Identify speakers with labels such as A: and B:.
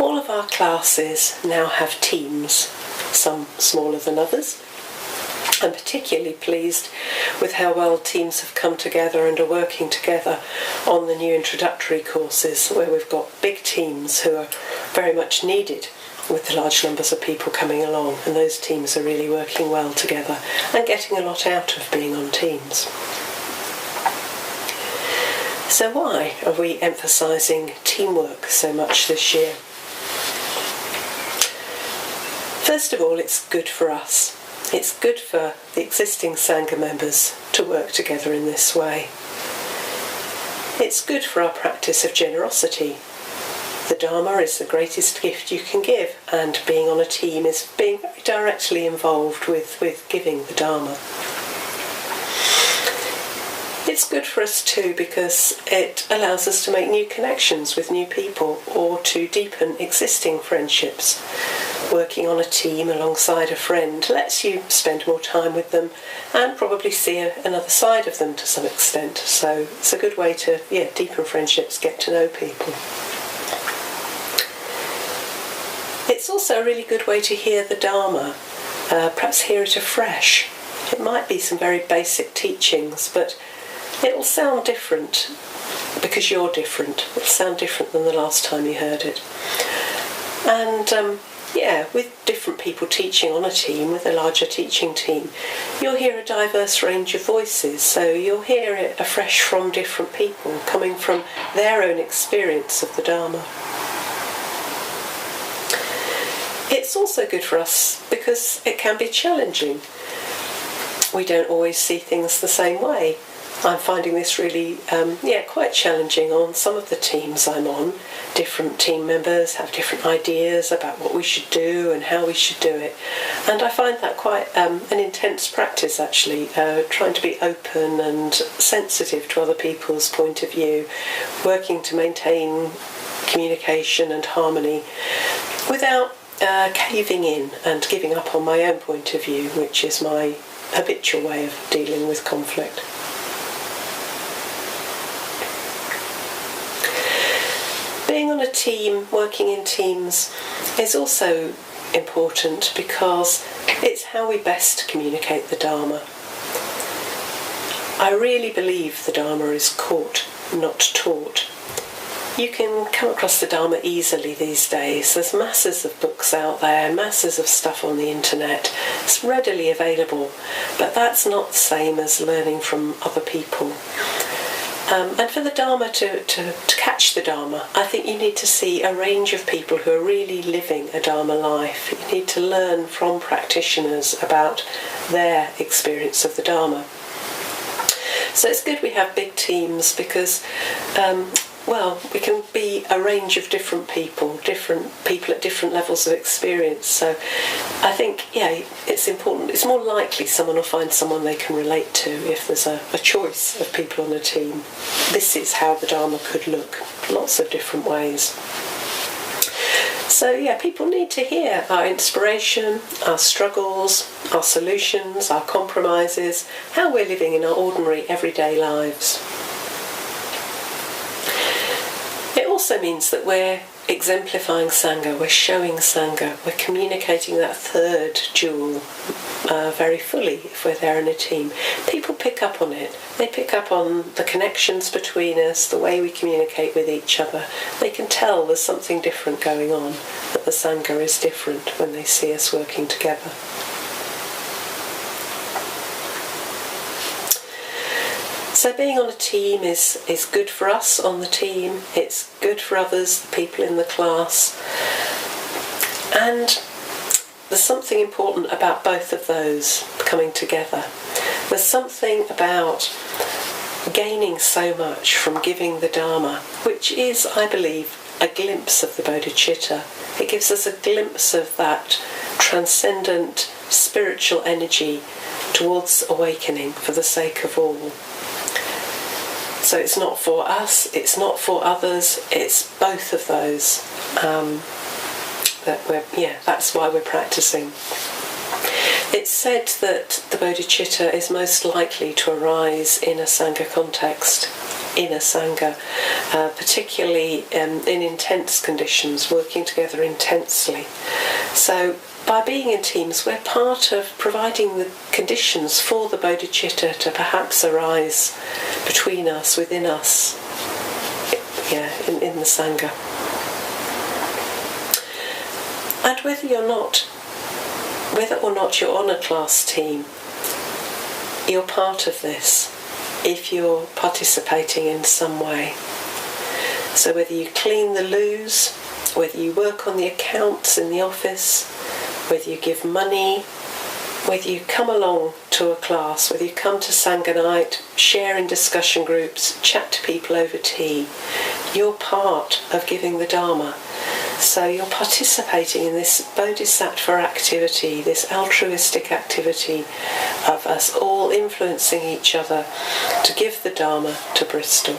A: All of our classes now have teams, some smaller than others. I'm particularly pleased with how well teams have come together and are working together on the new introductory courses, where we've got big teams who are very much needed with the large numbers of people coming along, and those teams are really working well together and getting a lot out of being on teams. So why are we emphasising teamwork so much this year? First of all, it's good for us. It's good for the existing Sangha members to work together in this way. It's good for our practice of generosity. The Dharma is the greatest gift you can give, and being on a team is being very directly involved with giving the Dharma. It's good for us too because it allows us to make new connections with new people or to deepen existing friendships. Working on a team alongside a friend lets you spend more time with them and probably see another side of them to some extent. So it's a good way to deepen friendships, get to know people. It's also a really good way to hear the Dharma, perhaps hear it afresh. It might be some very basic teachings, but it'll sound different because you're different. It'll sound different than the last time you heard it. And with different people teaching on a team, with a larger teaching team, you'll hear a diverse range of voices. So you'll hear it afresh from different people, coming from their own experience of the Dharma. It's also good for us because it can be challenging. We don't always see things the same way. I'm finding this really, quite challenging on some of the teams I'm on. Different team members have different ideas about what we should do and how we should do it. And I find that quite an intense practice, actually, trying to be open and sensitive to other people's point of view, working to maintain communication and harmony without caving in and giving up on my own point of view, which is my habitual way of dealing with conflict. Being on a team, working in teams, is also important because it's how we best communicate the Dharma. I really believe the Dharma is caught, not taught. You can come across the Dharma easily these days. There's masses of books out there, masses of stuff on the internet. It's readily available, but that's not the same as learning from other people. And for the Dharma to catch the Dharma, I think you need to see a range of people who are really living a Dharma life. You need to learn from practitioners about their experience of the Dharma. So it's good we have big teams because, we can be a range of different people at different levels of experience. So I think, it's important. It's more likely someone will find someone they can relate to if there's a choice of people on a team. This is how the Dharma could look, lots of different ways. So people need to hear our inspiration, our struggles, our solutions, our compromises, how we're living in our ordinary everyday lives. It also means that we're exemplifying Sangha, we're showing Sangha, we're communicating that third jewel very fully if we're there in a team. People pick up on it. They pick up on the connections between us, the way we communicate with each other. They can tell there's something different going on, that the Sangha is different when they see us working together. So being on a team is good for us on the team, it's good for others, the people in the class, and there's something important about both of those coming together. There's something about gaining so much from giving the Dharma, which is, I believe, a glimpse of the bodhicitta. It gives us a glimpse of that transcendent spiritual energy towards awakening for the sake of all. So it's not for us, it's not for others, it's both of those. That's why we're practicing. It's said that the bodhicitta is most likely to arise in a Sangha context in a Sangha, particularly in intense conditions, working together intensely. So by being in teams, we're part of providing the conditions for the bodhicitta to perhaps arise between us, within us, in the Sangha. And whether or not you're on a class team, you're part of this if you're participating in some way. So whether you clean the loos, whether you work on the accounts in the office, whether you give money, whether you come along to a class, whether you come to Sangha night, share in discussion groups, chat to people over tea, you're part of giving the Dharma. So you're participating in this bodhisattva activity, this altruistic activity of us all influencing each other to give the Dharma to Bristol.